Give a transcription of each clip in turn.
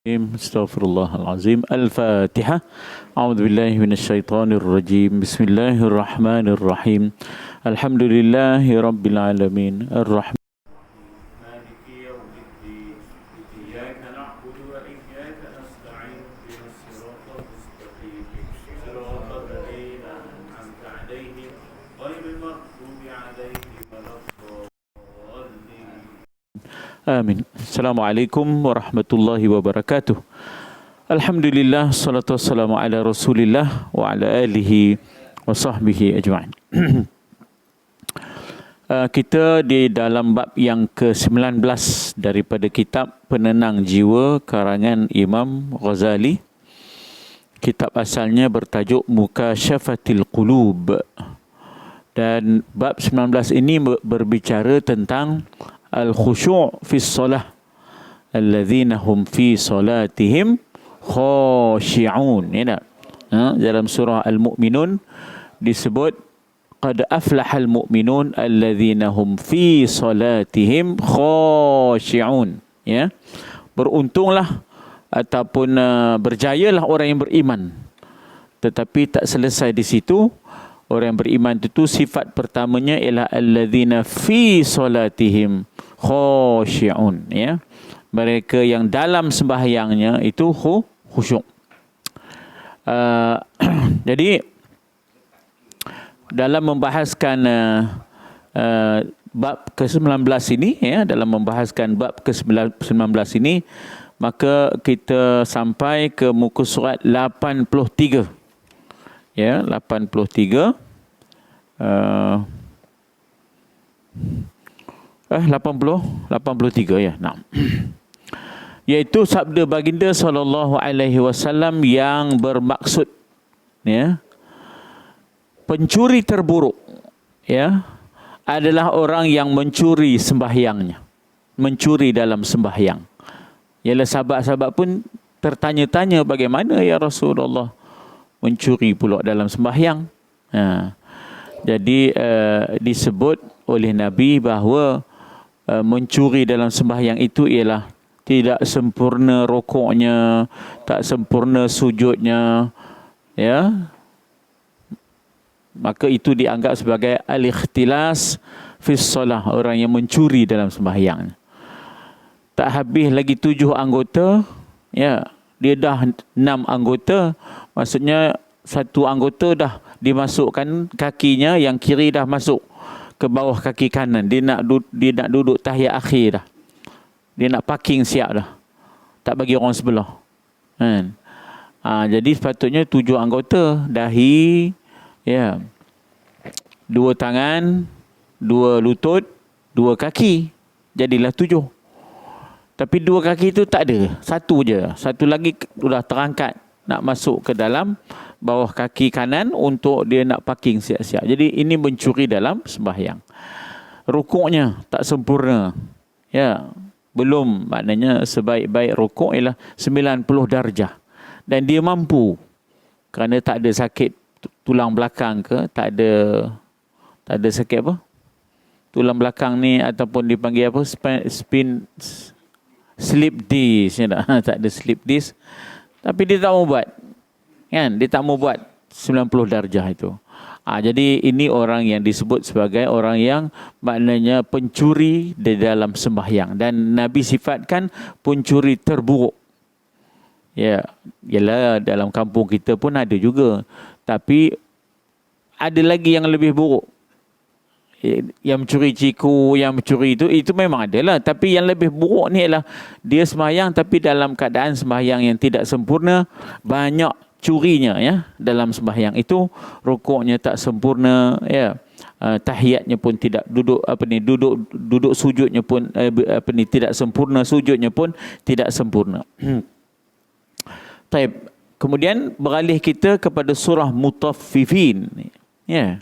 Astaghfirullahalazim. Al-Fatihah. A'udzubillahi minasyaitonir rajim. Bismillahirrahmanirrahim. Alhamdulillahi rabbil alamin. Ar-Rahman Maliki yaumiddin. Iyyaka na'budu wa iyyaka nasta'in. Ihdinas siratal mustaqim. Siratal ladzina an'amta 'alaihim ghairil maghdubi 'alaihim waladdallin. Amin. Assalamualaikum warahmatullahi wabarakatuh. Alhamdulillah, salatu wassalamu ala Rasulillah wa ala alihi wa sahbihi ajma'in. Kita di dalam bab yang ke-19 daripada kitab Penenang Jiwa karangan Imam Ghazali. Kitab asalnya bertajuk Mukasyafatil Qulub. Dan bab 19 ini berbicara tentang al-khusyu' fi shalah alladzina hum fi salatihim khashi'un. Ya, dalam surah Al-Mu'minun disebut qad aflahal mu'minun alladzina hum fi salatihim khashi'un. Ya, beruntunglah ataupun berjayalah orang yang beriman. Tetapi tak selesai di situ. Orang yang beriman itu sifat pertamanya ialah alladzina fi salatihim khashi'un, ya. Mereka yang dalam sembahyangnya itu khusyuk. Jadi dalam membahaskan bab ke-19 ini, ya, dalam membahaskan bab ke-19 ini, maka kita sampai ke muka surat 83. Ya, 83. 83 ya. Nah. Iaitu sabda baginda sallallahu alaihi wasallam yang bermaksud, ya, pencuri terburuk, ya, adalah orang yang mencuri sembahyangnya, mencuri dalam sembahyang. Ialah sahabat-sahabat pun tertanya-tanya, bagaimana ya Rasulullah mencuri pula dalam sembahyang? Jadi disebut oleh Nabi bahawa mencuri dalam sembahyang itu ialah tidak sempurna rukuknya, tak sempurna sujudnya, ya. Maka itu dianggap sebagai al-ikhtilas fi shalah, orang yang mencuri dalam sembahyang. Tak habis lagi 7 anggota, ya, dia dah 6 anggota, maksudnya satu anggota dah dimasukkan kakinya yang kiri dah masuk ke bawah kaki kanan. Dia nak duduk tahiyat akhir dah. Dia nak parking siap dah. Tak bagi orang sebelah. Kan? Jadi sepatutnya 7 anggota, dahi, ya, 2 tangan, 2 lutut, 2 kaki. Jadilah 7. Tapi 2 kaki itu tak ada. Satu je. Satu lagi sudah terangkat nak masuk ke dalam bawah kaki kanan untuk dia nak parking siap-siap. Jadi ini mencuri dalam sembahyang. Rukuknya tak sempurna. Ya, belum, maknanya sebaik-baik rukuk ialah 90 darjah. Dan dia mampu kerana tak ada sakit tulang belakang ke, tak ada sakit apa? Tulang belakang ni ataupun dipanggil apa? Slip disc, ya, tak ada slip disc. Tapi dia tak mau buat. Kan? Dia tak mau buat 90 darjah itu. Jadi ini orang yang disebut sebagai orang yang maknanya pencuri di dalam sembahyang. Dan Nabi sifatkan pencuri terburuk. Ya, ialah dalam kampung kita pun ada juga. Tapi ada lagi yang lebih buruk. Yang mencuri ciku, yang mencuri itu memang adalah. Tapi yang lebih buruk ni ialah dia sembahyang tapi dalam keadaan sembahyang yang tidak sempurna, banyak curinya, ya, dalam sembahyang itu. Rukuknya tak sempurna, ya. Tahiyatnya pun tidak duduk sujudnya pun tidak sempurna, sujudnya pun tidak sempurna. Baik. Kemudian beralih kita kepada surah Mutaffifin, ya.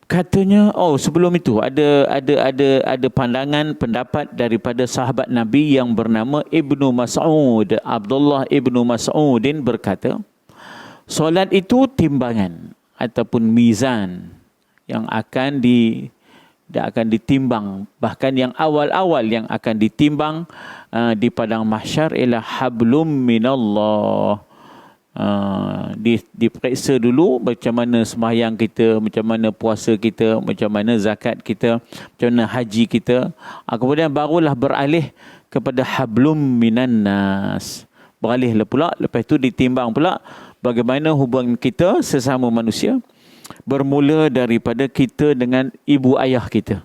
Katanya, sebelum itu ada pandangan pendapat daripada sahabat Nabi yang bernama Ibnu Mas'ud. Abdullah Ibnu Mas'udin berkata, solat itu timbangan ataupun mizan yang akan dia akan ditimbang. Bahkan yang awal-awal yang akan ditimbang di padang mahsyar ialah hablum minallah. Diperiksa dulu macam mana sembahyang kita, macam mana puasa kita, macam mana zakat kita, macam mana haji kita. Kemudian barulah beralih kepada hablum minan nas. Beralih pula, lepas itu ditimbang pula bagaimana hubungan kita sesama manusia. Bermula daripada kita dengan ibu ayah kita.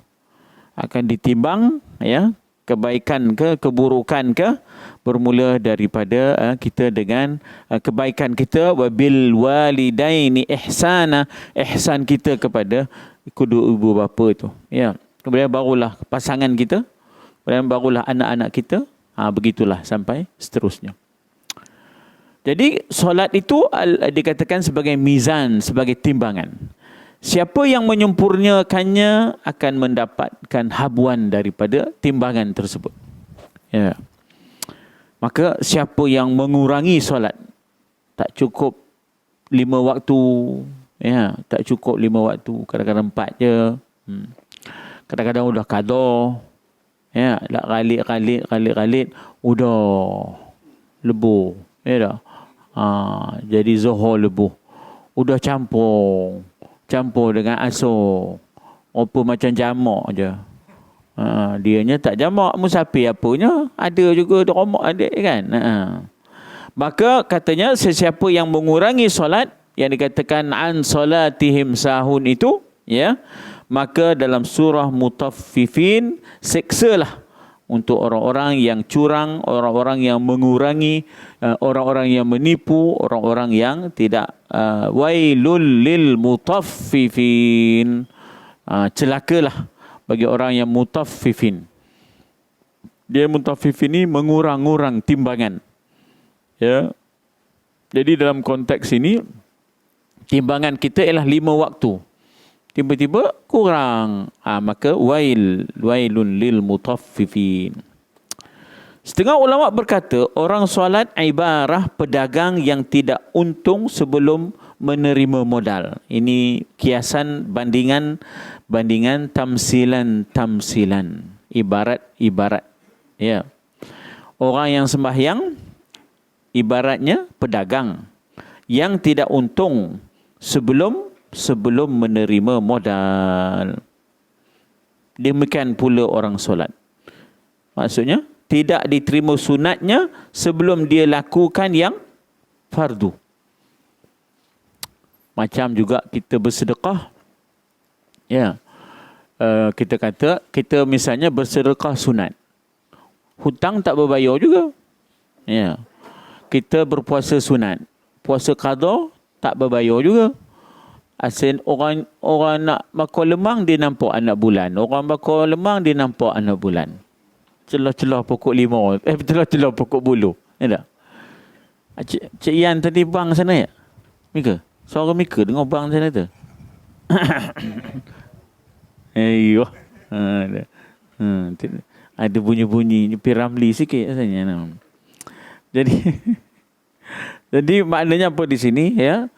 Akan ditimbang, ya, kebaikan ke, keburukan ke, bermula daripada kita dengan kebaikan kita. Wabil walidaini ihsana, ihsan kita kepada kedua ibu bapa itu, ya. Kemudian barulah pasangan kita, kemudian barulah anak-anak kita, begitulah sampai seterusnya. Jadi solat itu dikatakan sebagai mizan, sebagai timbangan. Siapa yang menyempurnakannya akan mendapatkan habuan daripada timbangan tersebut. Ya. Maka siapa yang mengurangi solat, tak cukup 5 waktu, ya, tak cukup 5 waktu, kadang-kadang 4 je. Kadang-kadang udah qada, ya, dah khalid, udah lebuh, ya dah. Jadi zuhur lebuh. Udah campur dengan asar. Apa macam jamak je. Dianya tak jamak musafir apanya. Ada juga romak ada kan. Maka katanya sesiapa yang mengurangi solat, yang dikatakan an solatihim sahun itu, ya, maka dalam surah Mutaffifin, siksalah untuk orang-orang yang curang, orang-orang yang mengurangi, orang-orang yang menipu, orang-orang yang tidak. Wailul lil mutaffifin. Celakalah bagi orang yang mutaffifin. Dia mutaffifin ni mengurang-urang timbangan. Ya. Jadi dalam konteks ini, timbangan kita ialah 5 waktu. Tiba-tiba kurang, maka wailun lil mutaffifin. Setengah ulama berkata orang solat ibarah pedagang yang tidak untung sebelum menerima modal. Ini kiasan bandingan tamsilan. Ibarat. Ya. Orang yang sembahyang ibaratnya pedagang yang tidak untung sebelum menerima modal. Demikian pula orang solat. Maksudnya tidak diterima sunatnya sebelum dia lakukan yang fardu. Macam juga kita bersedekah. Ya. Kita kata, kita misalnya bersedekah sunat. Hutang tak berbayar juga. Ya. Kita berpuasa sunat. Puasa qada tak berbayar juga. Asin orang nak makan lemang, dia nampak anak bulan. Orang makan lemang, dia nampak anak bulan. Celah-celah pokok limau. Celah-celah pokok bulu. Ya tak? Cik Ian tadi bang sana ya? Mika? Suara Mika dengar bang sana tu? Ayuh. Ada bunyi-bunyi Piramli sikit rasanya. Jadi maknanya apa di sini, ya?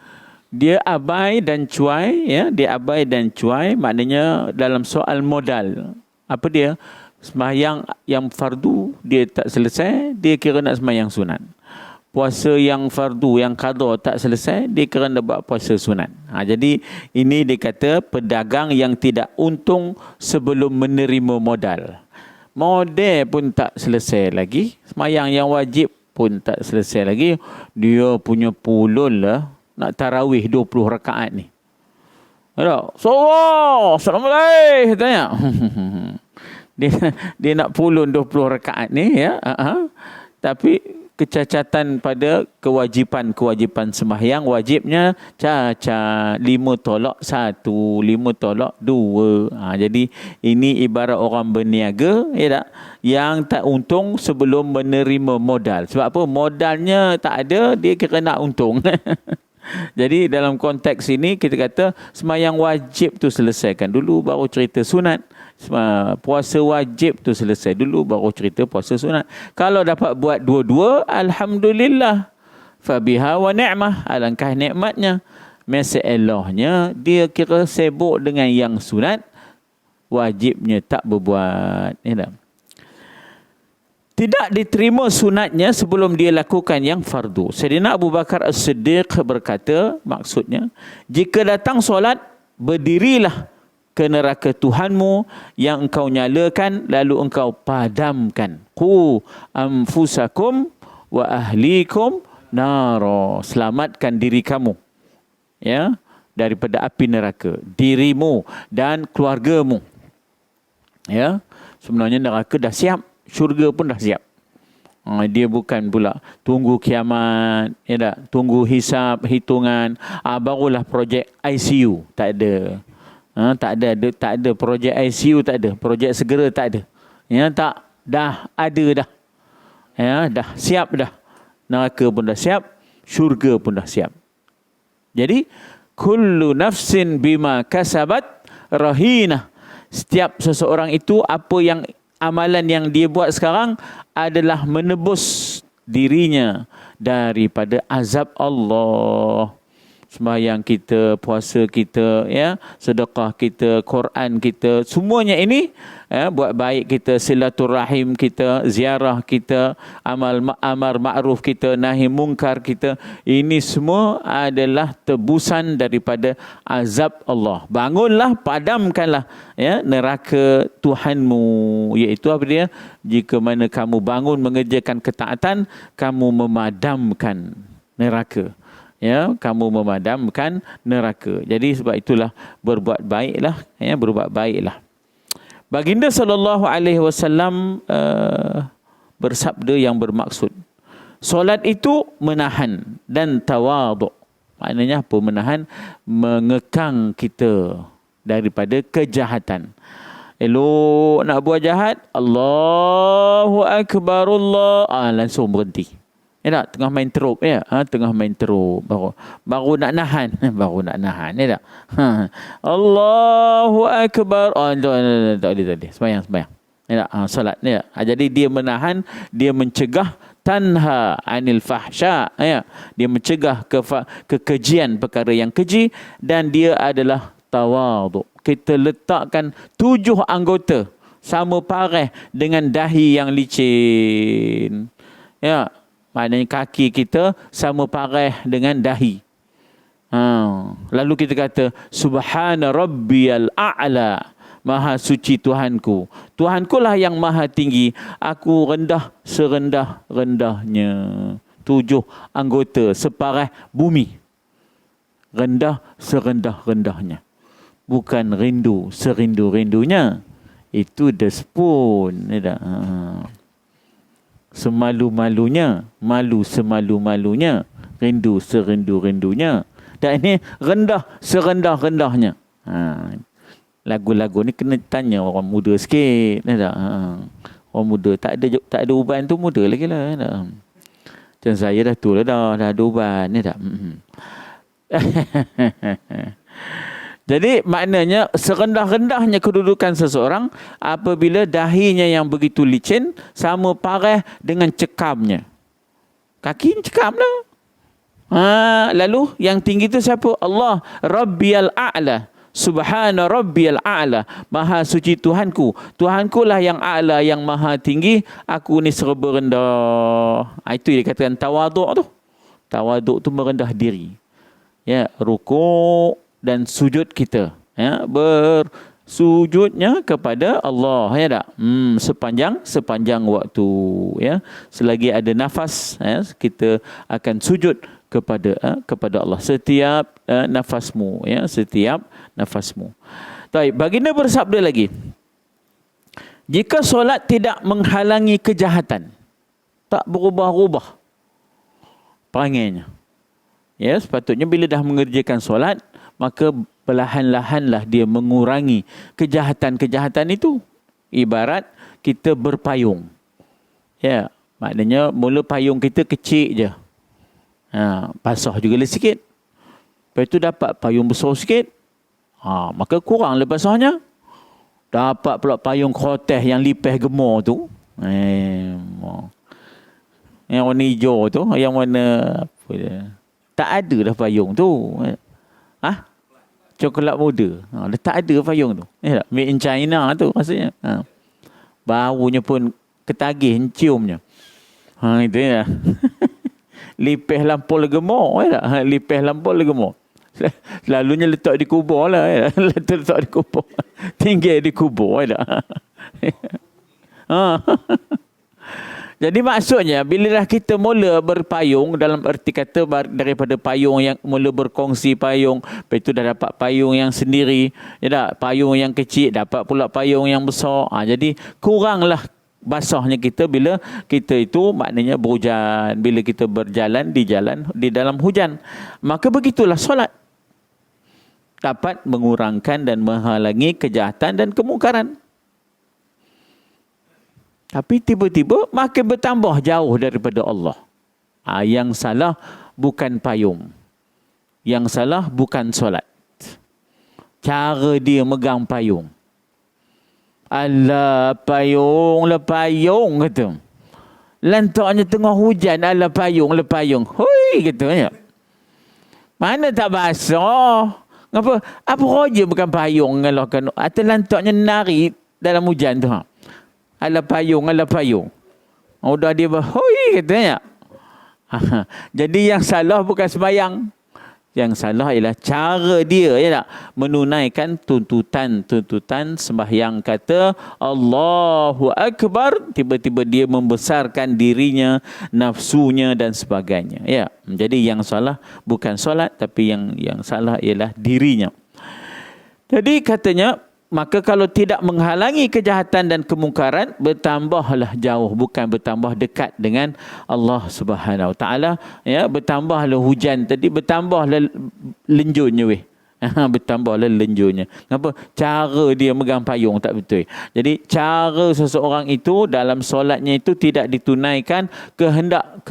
Dia abai dan cuai, ya. Dia abai dan cuai maknanya dalam soal modal. Apa dia? Sembahyang yang fardu dia tak selesai, dia kira nak sembahyang sunat. Puasa yang fardu, yang qada tak selesai, dia kira nak buat puasa sunat. Jadi ini dikata pedagang yang tidak untung sebelum menerima modal. Modal pun tak selesai lagi, sembahyang yang wajib pun tak selesai lagi, dia punya pulun lah nak tarawih 20 rakaat ni. Ada, Assalamualaikum tanya. Dia nak pulun 20 rakaat ni, ya. Tapi kecacatan pada kewajipan sembahyang, wajibnya cacat 5 tolak 1, 5 tolak 2. Jadi ini ibarat orang berniaga, ya tak, yang tak untung sebelum menerima modal. Sebab apa? Modalnya tak ada, dia kira nak untung. Jadi dalam konteks ini kita kata sembahyang wajib tu selesaikan dulu baru cerita sunat. Puasa wajib tu selesai dulu baru cerita puasa sunat. Kalau dapat buat dua-dua, alhamdulillah. Fabiha wa ni'mah, alangkah nikmatnya. Masalahnya dia kira sibuk dengan yang sunat, wajibnya tak berbuat. Ya tak? Tidak diterima sunatnya sebelum dia lakukan yang fardu. Sayyidina Abu Bakar As-Siddiq berkata, maksudnya, jika datang solat, berdirilah ke neraka Tuhanmu yang engkau nyalakan, lalu engkau padamkan. Qu anfusakum wa ahlikum nara. Selamatkan diri kamu, ya, daripada api neraka, dirimu dan keluargamu. Ya, sebenarnya neraka dah siap, syurga pun dah siap. Dia bukan pula tunggu kiamat, ya tak? Tunggu hisab, hitungan, barulah projek ICU. Tak ada. Tak ada projek ICU, tak ada. Projek segera tak ada. Ya tak, dah ada dah. Ya, dah siap dah. Neraka pun dah siap, syurga pun dah siap. Jadi kullu nafsin bima kasabat rahinah. Setiap seseorang itu, apa yang amalan yang dia buat sekarang adalah menebus dirinya daripada azab Allah. Sembahyang kita, puasa kita, ya, sedekah kita, Quran kita, semuanya ini, ya, buat baik kita, silaturahim kita, ziarah kita, amar ma'ruf kita, nahi mungkar kita, ini semua adalah tebusan daripada azab Allah. Bangunlah, padamkanlah, ya, neraka Tuhanmu, iaitu apa dia? Jika mana kamu bangun mengerjakan ketaatan, kamu memadamkan neraka. Ya, kamu memadamkan neraka. Jadi sebab itulah berbuat baiklah, ya, berbuat baiklah. Baginda sallallahu alaihi wasallam bersabda yang bermaksud, solat itu menahan dan tawaduk. Maknanya apa menahan? Mengekang kita daripada kejahatan. Elok nak buat jahat, Allahu akbar, Allah, langsung berhenti. Ya tak? Tengah main teruk, ya. Tengah main teruk. Baru nak nahan. Baru nak nahan, ya tak? Allahu akbar. Tak boleh. Sembahyang. Ya tak? Salat, ya. Jadi dia menahan, dia mencegah tanha anil fahsya, ya. Dia mencegah kekejian, perkara yang keji, dan dia adalah tawaduk. Kita letakkan 7 anggota sama pareh dengan dahi yang licin. Ya. Maknanya kaki kita sama pareh dengan dahi. Lalu kita kata, Subhana Rabbiyal A'la. Maha suci Tuhanku. Tuhanku lah yang maha tinggi. Aku rendah serendah-rendahnya. 7 anggota separeh bumi. Rendah serendah-rendahnya. Bukan rindu serindu-rindunya. Itu despun. Semalu-malunya, malu semalu-malunya, rindu serindu-rindunya. Dan ini rendah serendah-rendahnya. Lagu-lagu ni kena tanya orang muda sikit. Orang muda tak ada uban tu muda lagi lah. Macam saya dah tu lah dah ada uban. Jadi maknanya serendah-rendahnya kedudukan seseorang apabila dahinya yang begitu licin sama pareh dengan cekamnya. Kaki cekam lah. Lalu yang tinggi tu siapa? Allah Rabbiyal A'la. Subhana Rabbiyal A'la. Maha suci Tuhanku. Tuhanku lah yang a'la, yang maha tinggi. Aku ni serba rendah. Itu dia katakan tawaduk tu. Tawaduk tu merendah diri. Ya, rukuk dan sujud kita, ya, bersujudnya kepada Allah, ya tak? Sepanjang waktu, ya, selagi ada nafas, ya, kita akan sujud kepada Allah setiap nafasmu, ya, setiap nafasmu. Baik, baginda bersabda lagi, jika solat tidak menghalangi kejahatan, tak berubah-ubah perangainya, ya, sepatutnya bila dah mengerjakan solat, maka perlahan-lahanlah dia mengurangi kejahatan-kejahatan itu. Ibarat kita berpayung. Ya, maknanya mula payung kita kecil je. Basah juga lah sikit. Lepas tu dapat payung besar sikit. Maka kurang lah basahnya. Dapat pula payung khoteh yang lipeh gemar tu. Yang warna hijau tu, yang warna apa dia? Tak ada dah payung tu. coklat muda. Dia tak ada payung tu. Ya tak? Made in China tu maksudnya. Baunya pun ketagih ciumnya. Itu ya. Lipih lampau gemuk, ya tak? Lipih lampau gemuk. Lalunya letak di kubur lah, ya. Letak di kubur. Tinggal di kubur, ya tak? Jadi maksudnya bila dah kita mula berpayung, dalam erti kata daripada payung yang mula berkongsi payung, lepas itu dah dapat payung yang sendiri, ya tak? Payung yang kecil dapat pula payung yang besar. Jadi kuranglah basahnya kita bila kita itu maknanya berhujan, bila kita berjalan di dalam hujan. Maka begitulah solat dapat mengurangkan dan menghalangi kejahatan dan kemungkaran. Tapi tiba-tiba makin bertambah jauh daripada Allah. Yang salah bukan payung. Yang salah bukan solat. Cara dia megang payung. Alah payung, kata. Lantaknya tengah hujan, alah payung. Hui, kata. Ya. Mana tak basah? Apa roja bukan payung. Atau lantaknya nari dalam hujan tu. Alah payung. Udah dia berhoi katanya. Jadi yang salah bukan sembahyang. Yang salah ialah cara dia, ya tak? Menunaikan tuntutan sembahyang. Kata Allahu Akbar, tiba-tiba dia membesarkan dirinya, nafsunya dan sebagainya. Ya. Jadi yang salah bukan solat, tapi yang salah ialah dirinya. Jadi katanya, maka kalau tidak menghalangi kejahatan dan kemungkaran, bertambahlah jauh, bukan bertambah dekat dengan Allah Subhanahu Wa Taala. Ya, bertambahlah hujan tadi, bertambahlah lenjurnya weh. Bertambahlah lenjurnya. Kenapa? Cara dia megang payung tak betul. Jadi cara seseorang itu dalam solatnya itu tidak ditunaikan kehendak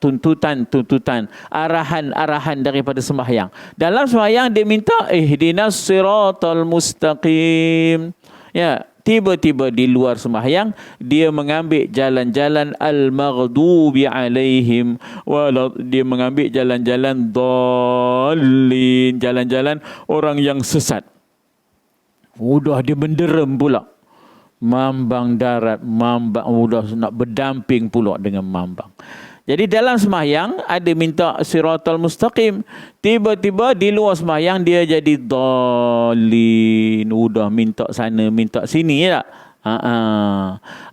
tuntutan, arahan daripada sembahyang. Dalam sembahyang dia minta ihdinas siratal mustaqim. Ya, tiba-tiba di luar sembahyang dia mengambil jalan-jalan al-maghdubi alaihim, dia mengambil jalan-jalan dallin, jalan-jalan orang yang sesat. Udah dia menderem pula. Mambang darat, udah nak berdamping pula dengan mambang. Jadi dalam sembahyang ada minta siratal mustaqim, tiba-tiba di luar sembahyang dia jadi dhalin, udah minta sana minta sini, ya tak?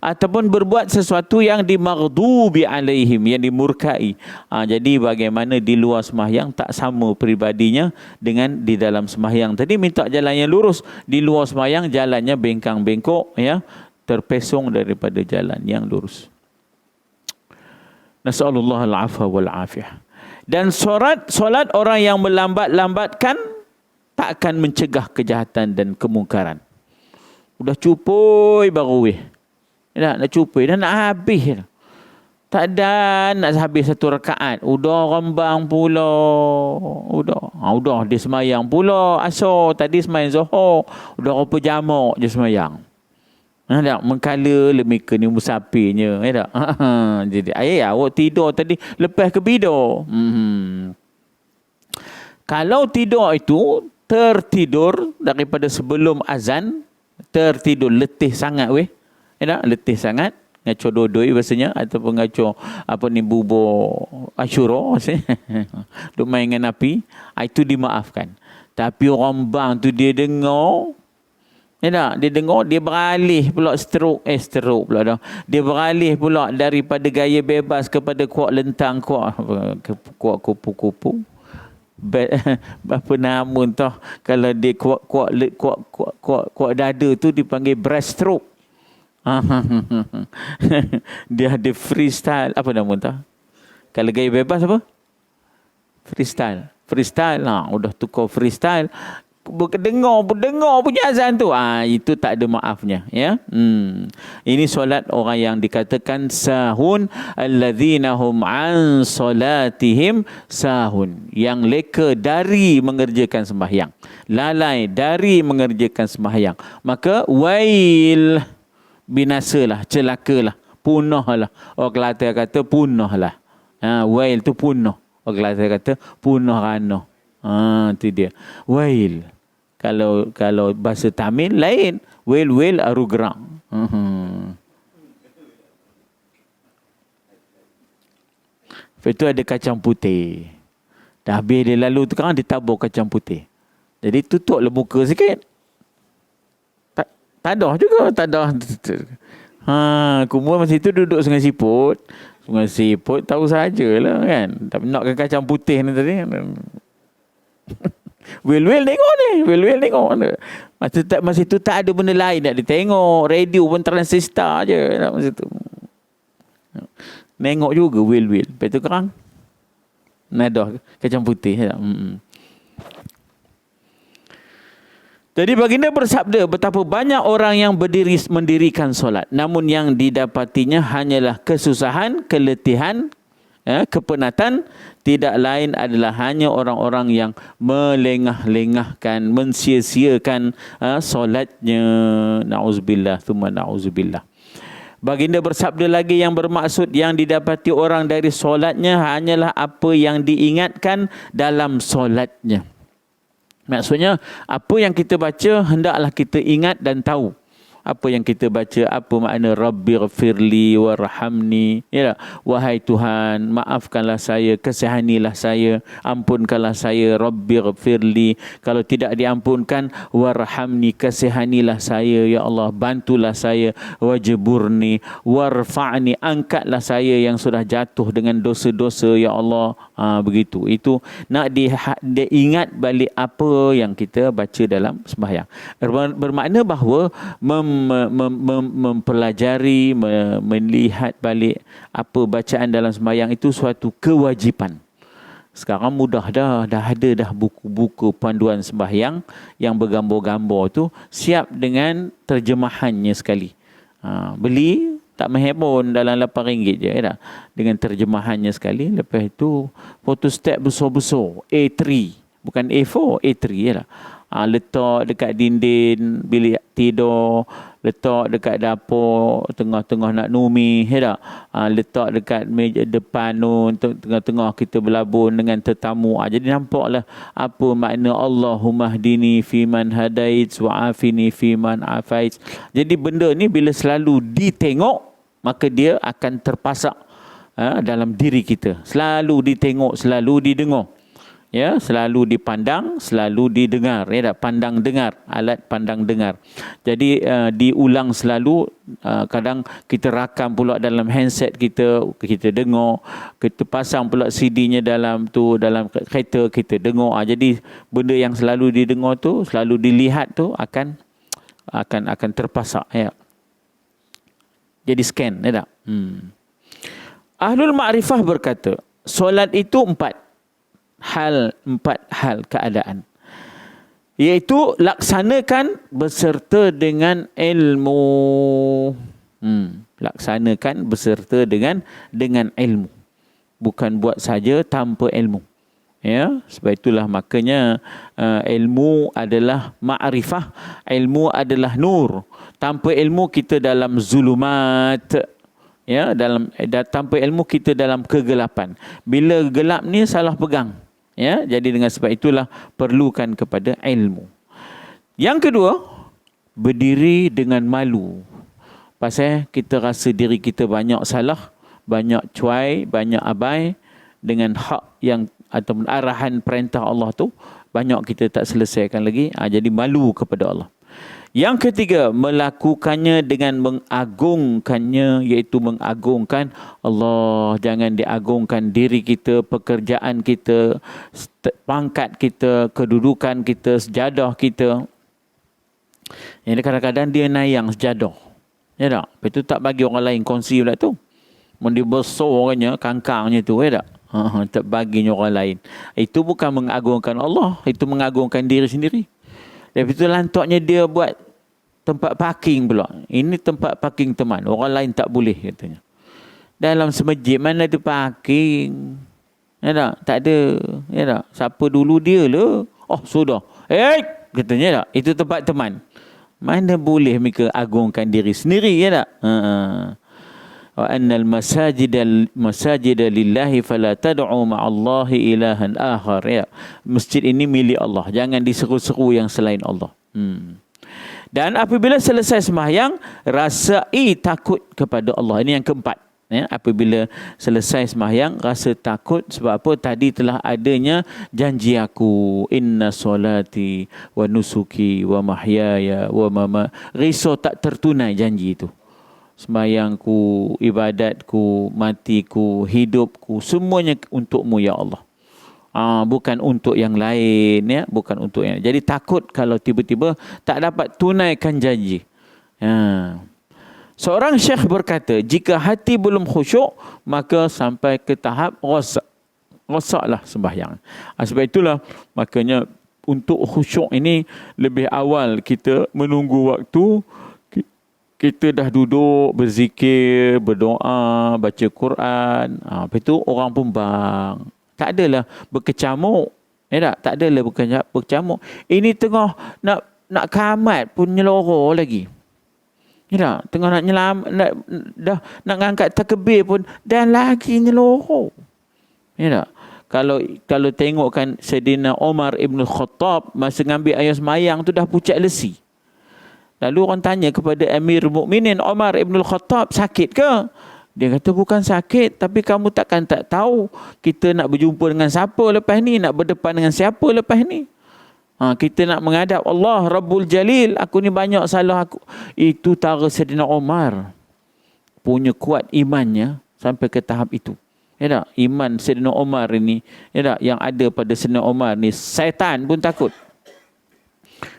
Ataupun berbuat sesuatu yang dimaghdubi alaihim, yang dimurkai. Jadi bagaimana di luar sembahyang tak sama pribadinya dengan di dalam sembahyang. Tadi minta jalan yang lurus, di luar sembahyang jalannya bengkang-bengkok, ya, terpesong daripada jalan yang lurus. Nasallallahu al-afwa wal afiyah. Dan solat orang yang melambat-lambatkan tak akan mencegah kejahatan dan kemungkaran. Udah cupui baru weh. Nak cupui dah nak habis. Tak ada nak habis satu rakaat. Udah rembang pula. Udah dia semayang pula. Asar tadi semayang Zuhur. Udah berapa jamak je semayang. Tak mengkala lemika ni musafirnya, ya tak? Jadi awak tidur tadi lepas ke bidur. Kalau tidur itu tertidur daripada sebelum azan, tertidur letih sangat weh. Ya tak? Letih sangat, ngaco dodoi biasanya, ataupun ngaco bubur Asyura duk main dengan api, itu dimaafkan. Tapi orang bang tu dia dengar, ya tak? Dia dengar, dia beralih pula stroke pula dah. Dia beralih pula daripada gaya bebas kepada kuat lentang, kuat kupu-kupu. Apa nama tu? Kalau dia kuat dada tu dipanggil breast stroke. Dia ada freestyle, apa nama tu? Kalau gaya bebas apa? Freestyle. Udah tukar freestyle. Dengar punya azan tu, itu tak ada maafnya, ya. Ini solat orang yang dikatakan sahun, alladzina hum an salatihim sahun, yang leka dari mengerjakan sembahyang, lalai dari mengerjakan sembahyang. Maka wail, binasalah, celakalah, punahlah. Orang Kelantan kata punahlah. Wail tu punah. Orang Kelantan kata punah rana. Itu dia. Wail. Kalau bahasa Tamil lain, wel aru gerang. Lepas tu ada kacang putih. Dah habis dia lalu tu kan dia tabur kacang putih. Jadi tutuplah muka sikit. Tadah juga, tadah. Kumur masa itu duduk Sungai Siput. Sungai Siput tahu sajalah kan. Tapi nakkan kacang putih ni tadi. Wel tengok ni. Wel tengok. Masa itu tak ada benda lain nak ditengok. Radio pun transistor je masa tu. Nengok juga wel. Lepas tu kerang. Nadah kacang putih. Jadi baginda bersabda, betapa banyak orang yang mendirikan solat, namun yang didapatinya hanyalah kesusahan, keletihan, kepenatan. Tidak lain adalah hanya orang-orang yang melengah-lengahkan, mensia-siakan solatnya. Na'udzubillah, thumma na'udzubillah. Baginda bersabda lagi, yang bermaksud yang didapati orang dari solatnya hanyalah apa yang diingatkan dalam solatnya. Maksudnya, apa yang kita baca, hendaklah kita ingat dan tahu. Apa yang kita baca, apa makna Rabbighfirli warhamni. Ya, wahai Tuhan, maafkanlah saya, kasihanilah saya, ampunkanlah saya, Rabbighfirli. Kalau tidak diampunkan, warhamni, kasihanilah saya, ya Allah, bantulah saya, wajburni, warfa'ni, angkatlah saya yang sudah jatuh dengan dosa-dosa, ya Allah. Begitu. Itu nak diingat balik apa yang kita baca dalam sembahyang. Bermakna bahawa mempelajari, melihat balik apa bacaan dalam sembahyang itu suatu kewajipan. Sekarang mudah dah ada buku-buku panduan sembahyang yang bergambar-gambar tu, siap dengan terjemahannya sekali. Beli tak mahal pun, dalam RM8 je dah, dengan terjemahannya sekali. Lepas tu photostat besar-besar A3, bukan A4, A3 lah. Letak dekat dinding bilik tidur, letak dekat dapur tengah-tengah nak numi, letak dekat meja depan tu, tengah-tengah kita berlabun dengan tetamu. Jadi nampaklah apa makna Allahumma hdini fiman hadait wa afini fiman afait. Jadi benda ni bila selalu ditengok, maka dia akan terpasak dalam diri kita. Selalu ditengok, selalu didengar. Ya, selalu dipandang, selalu didengar. Ya, pandang dengar, alat pandang dengar. Jadi diulang selalu. Kadang kita rakam pula dalam handset kita dengar. Kita pasang pula CD-nya dalam kereta kita dengar. Jadi benda yang selalu didengar tu, selalu dilihat tu akan terpasak. Ya. Jadi scan, ya tak? Ahlul Ma'rifah berkata, solat itu empat hal keadaan, iaitu laksanakan beserta dengan ilmu. Laksanakan beserta dengan ilmu, bukan buat saja tanpa ilmu. Ya, sebab itulah makanya ilmu adalah ma'rifah, ilmu adalah nur. Tanpa ilmu kita dalam zulumat. Ya, tanpa ilmu kita dalam kegelapan. Bila gelap ni salah pegang. Ya, jadi dengan sebab itulah perlukan kepada ilmu. Yang kedua, berdiri dengan malu. Pasal kita rasa diri kita banyak salah, banyak cuai, banyak abai dengan hak yang ataupun arahan perintah Allah tu, banyak kita tak selesaikan lagi. Jadi malu kepada Allah. Yang ketiga, melakukannya dengan mengagungkannya, iaitu mengagungkan Allah. Jangan diagungkan diri kita, pekerjaan kita, pangkat kita, kedudukan kita, sejadah kita. Yang kadang-kadang dia nayang sejadah. Ya tak? Lepas tu tak bagi orang lain kongsi pula tu. Dia besar orangnya, kangkangnya tu, ya tak? Tak baginya orang lain. Itu bukan mengagungkan Allah, itu mengagungkan diri sendiri. Lepas itu lantaknya dia buat tempat parking pula. Ini tempat parking teman, orang lain tak boleh katanya. Dalam semajid mana ada parking? Ya tak? Tak ada. Ya tak? Siapa dulu dia lah. Oh sudah. Katanya tak? Itu tempat teman. Mana boleh mereka agungkan diri sendiri, ya tak? wa annal masajida lillahi fala tad'u ma'allahi ilahan akhar. Ya, masjid ini milik Allah, jangan diseru-seru yang selain Allah. Dan apabila selesai sembahyang, rasai takut kepada Allah. Ini yang keempat. Ya, apabila selesai sembahyang, rasa takut. Sebab apa? Tadi telah adanya janji aku. Inna solati wa nusuki wa mahyaya wa mama. Risau tak tertunai janji itu. Sembahyangku, ibadatku, matiku, hidupku, semuanya untukmu ya Allah. Bukan untuk yang lain, ya, bukan untuk yang. Jadi takut kalau tiba-tiba tak dapat tunaikan janji. Seorang syekh berkata, jika hati belum khusyuk, maka sampai ke tahap rosaklah sembahyang. Sebab itulah makanya untuk khusyuk ini lebih awal kita menunggu waktu kita dah duduk berzikir, berdoa, baca Quran. Lepas itu orang pun bang. Tak adalah berkecamuk. Tak adalah berkecamuk. Ini tengah nak kamat pun nyeloro lagi. Tengah nak nyelam, nak ngangkat takbir pun dan lagi nyeloro. Kalau tengokkan Sayyidina Umar Ibn Khattab masa ngambil ayat semayang tu dah pucat lesi. Lalu orang tanya kepada Amir Mukminin Umar Ibn Khattab, sakit ke? Dia kata bukan sakit, tapi kamu takkan tak tahu kita nak berjumpa dengan siapa lepas ni, nak berdepan dengan siapa lepas ni. Kita nak menghadap Allah Rabbul Jalil. Aku ni banyak salah aku. Itu tara Sayyidina Umar punya kuat imannya sampai ke tahap itu. Iman Sayyidina Umar ini, yang ada pada Sayyidina Umar ni, syaitan pun takut.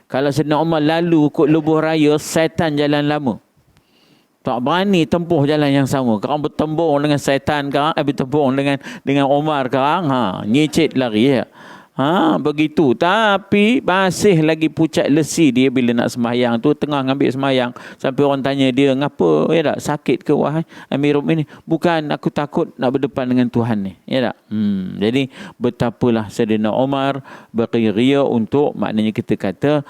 Kalau Sayyidina Umar lalu kot lebuh raya, syaitan jalan lama. Tak berani tempuh jalan yang sama. Kerang bertembung dengan syaitan, kerang bertembung dengan Umar, kerang nyecet lari ya. Begitu. Tapi masih lagi pucat lesi dia bila nak sembahyang tu, tengah ngambil sembahyang sampai orang tanya dia, ngapa sakit ke wahai Amirul Mukminin? Bukan, aku takut nak berdepan dengan Tuhan ni. Jadi betapalah Sayyidina Umar berqiria untuk, maknanya kita kata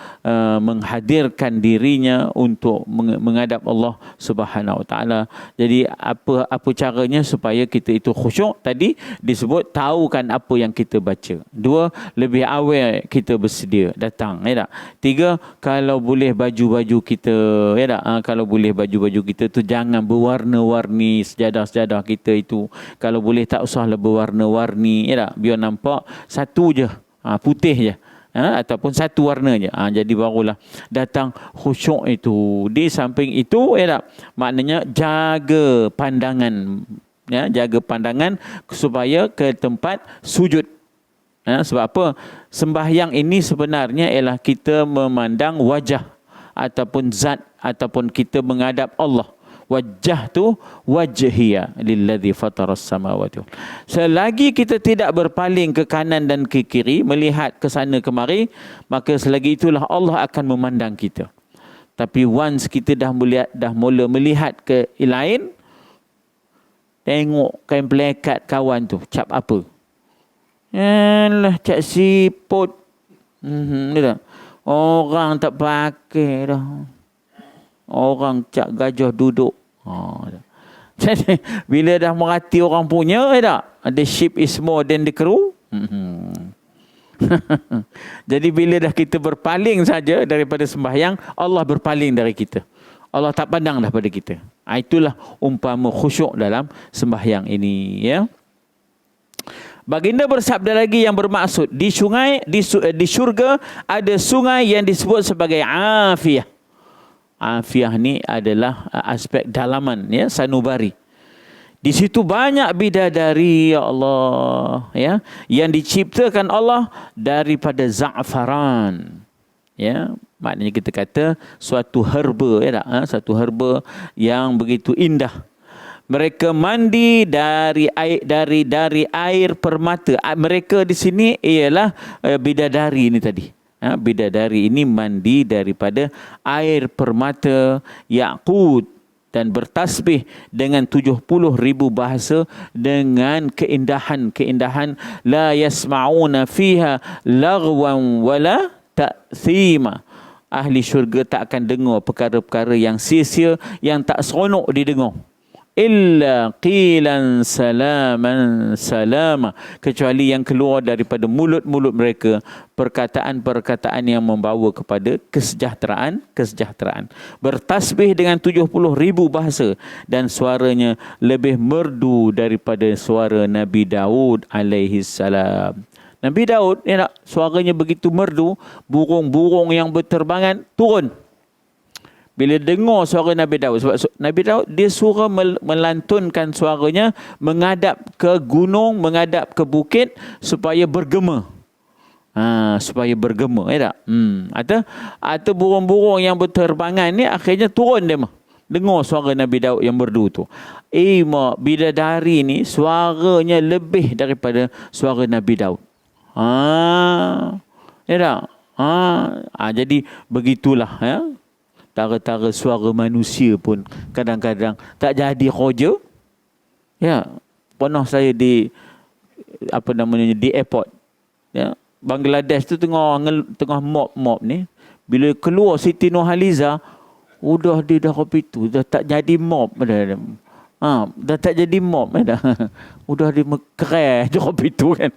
menghadirkan dirinya untuk menghadap Allah Subhanahu Wa Taala. Jadi apa caranya supaya kita itu khusyuk? Tadi disebut tahukan apa yang kita baca. 2, lebih awal kita bersedia datang, ya tak? 3, kalau boleh baju-baju kita, ya tak? Kalau boleh baju-baju kita tu jangan berwarna-warni, sejadah-sejadah kita itu kalau boleh tak usahlah berwarna-warni, ya tak? Biar nampak satu je, putih je, ataupun satu warna je. Jadi barulah datang khusyuk itu. Di samping itu, ya tak? Maknanya jaga pandangan, ya, jaga pandangan supaya ke tempat sujud. Sebab apa? Sembahyang ini sebenarnya ialah kita memandang wajah ataupun zat ataupun kita menghadap Allah. Wajah tu wajhiya lilladzi fataras samawati. Selagi kita tidak berpaling ke kanan dan ke kiri, melihat ke sana kemari, maka selagi itulah Allah akan memandang kita. Tapi once kita dah mula melihat ke lain, tengok kain pelekat kawan tu cap apa? Cap siput. Orang tak pakai dah. Orang cap gajah duduk. Jadi bila dah merhati orang punya, the ship is more than the crew. Jadi bila dah kita berpaling saja daripada sembahyang, Allah berpaling dari kita. Allah tak pandang dah pada kita. Itulah umpama khusyuk dalam sembahyang ini, ya. Baginda bersabda lagi yang bermaksud di syurga ada sungai yang disebut sebagai afiyah. Afiyah ni adalah aspek dalaman, ya, sanubari. Di situ banyak bidadari, ya Allah, ya, yang diciptakan Allah daripada za'faran. Ya, maknanya kita kata suatu herba, ya tak? Satu herba yang begitu indah. Mereka mandi dari air permata. Mereka di sini ialah bidadari ini tadi. Bidadari ini mandi daripada air permata yaqut dan bertasbih dengan 70,000 bahasa dengan keindahan la yasma'una fiha lagwan wala ta'thima. Ahli syurga tak akan dengar perkara-perkara yang sia-sia, yang tak seronok didengar. illa qilan salaman salama, kecuali yang keluar daripada mulut-mulut mereka perkataan-perkataan yang membawa kepada kesejahteraan. Bertasbih dengan 70,000 bahasa dan suaranya lebih merdu daripada suara Nabi Daud alaihi salam. Nabi Daud suaranya begitu merdu, burung-burung yang berterbangan turun bila dengar suara Nabi Daud. Sebab Nabi Daud dia suka melantunkan suaranya menghadap ke gunung, menghadap ke bukit supaya bergema. Supaya bergema, tak? Atau burung-burung yang berterbangan ni akhirnya turun dia dengar suara Nabi Daud yang merdu tu. Mak bidadari ni suaranya lebih daripada suara Nabi Daud. Tak? Jadi begitulah, ya. Tara-tara suara manusia pun kadang-kadang tak jadi roja. Ya, pernah saya di di airport. Ya, Bangladesh tu tengah mop ni. Bila keluar Siti Nurhaliza, udah dia dah kopi tu dah tak jadi mop dah. Dah tak jadi mop dah. Udah dia kereh je kopi tu kan.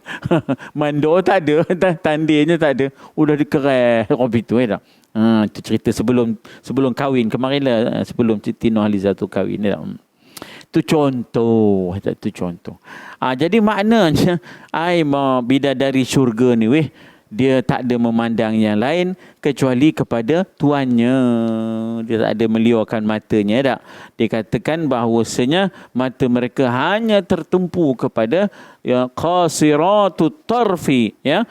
Mandor tak ada, tandirnya tak ada. Udah dikereh kopi tu dah. Itu cerita sebelum kahwin kemarin lah, sebelum Siti Nurhaliza tu kahwin dah. Itu contoh. Jadi maknanya bidadari syurga ni dia tak ada memandang yang lain kecuali kepada tuannya. Dia tak ada meliurkan matanya, tak? Dia katakan bahawasanya mata mereka hanya tertumpu kepada qasiratut tarfi, ya.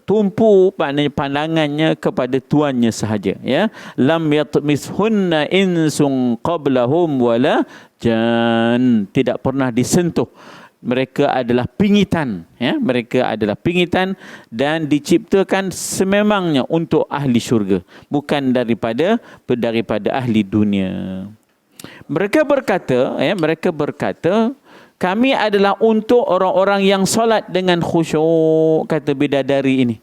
Tumpu maknanya pandangannya kepada tuannya sahaja, ya. Lam yatmishunna insun qablahum wala jan, tidak pernah disentuh. Mereka adalah pingitan, ya. Mereka adalah pingitan dan diciptakan sememangnya untuk ahli syurga, bukan daripada ahli dunia. Mereka berkata, kami adalah untuk orang-orang yang solat dengan khusyuk, kata bidadari ini.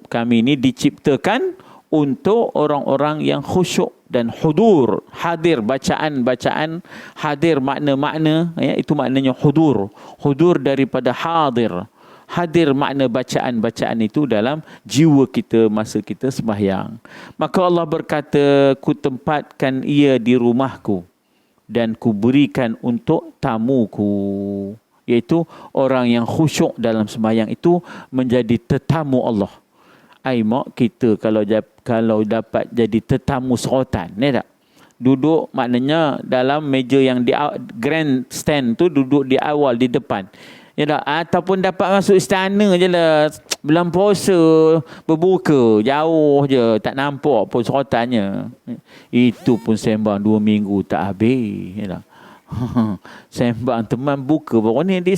Kami ini diciptakan untuk orang-orang yang khusyuk dan hudur, hadir bacaan-bacaan, hadir makna-makna, ya, itu maknanya hudur daripada hadir makna bacaan-bacaan itu dalam jiwa kita masa kita sembahyang. Maka Allah berkata, ku tempatkan ia di rumahku dan ku berikan untuk tamuku, iaitu orang yang khusyuk dalam sembahyang itu menjadi tetamu Allah. Mak kita kalau dapat jadi tetamu sorotan, ni tak? Duduk maknanya dalam meja yang di grand stand tu, duduk di awal di depan. Ya tak? Ataupun dapat masuk istana je lah. Bulan puasa berbuka, jauh je, tak nampak pun sorotannya. Itu pun sembang 2 minggu tak habis. Ya tak? Sembang teman buka baru ni di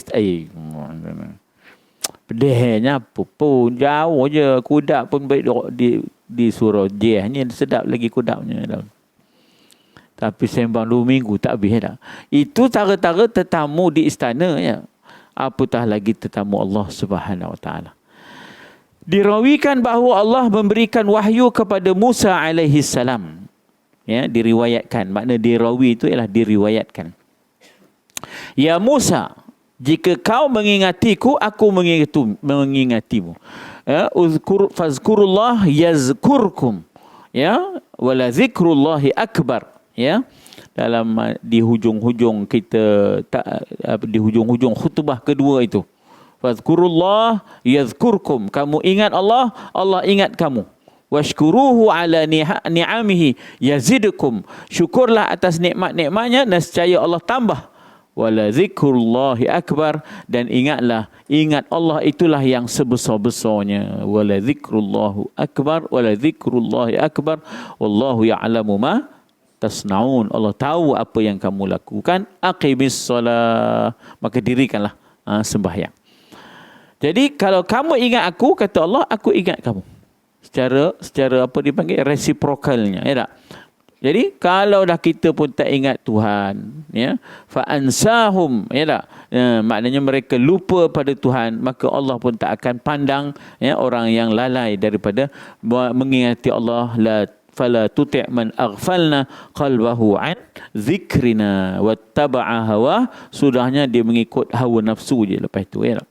pedihnya apa pun, jauh je. Kudak pun baik di surau Jeh ni, sedap lagi kudaknya. Tapi sembang 2 minggu tak habis dah. Itu tara-tara tetamu di istana, ya. Apatah lagi tetamu Allah Subhanahu Wa Taala. Dirawikan bahawa Allah memberikan wahyu kepada Musa alaihi salam. Ya, diriwayatkan. Makna dirawi itu ialah diriwayatkan. Ya Musa, jika kau mengingatiku, aku mengingatimu. Ya, fazkurullah yazkurkum. Ya, wala zikrullahi akbar. Ya, dalam di hujung-hujung khutbah kedua itu. Fazkurullah yazkurkum. Kamu ingat Allah, Allah ingat kamu. Washkuruhu ala ni'amihi yazidukum. Syukurlah atas nikmat-nikmatnya, nescaya Allah tambah. Wala zikrullahi akbar, dan ingat Allah itulah yang sebesar-besarnya. Wala zikrullahu akbar, wala zikrullahi akbar, wallahu ya'lamu ma tasnaun. Allah tahu apa yang kamu lakukan. Aqimis salah, maka dirikanlah sembahyang. Jadi kalau kamu ingat aku, kata Allah, aku ingat kamu. Secara apa dipanggil, reciprocalnya, ya tak? Jadi kalau dah kita pun tak ingat Tuhan, ya, fa ansahum, ya tak? Maknanya mereka lupa pada Tuhan, maka Allah pun tak akan pandang, ya, orang yang lalai daripada mengingati Allah. La fala tuti' man aghfalna qalbahu an dzikrina wattaba'a hawa. Sudahnya dia mengikut hawa nafsu je lepas tu, ya.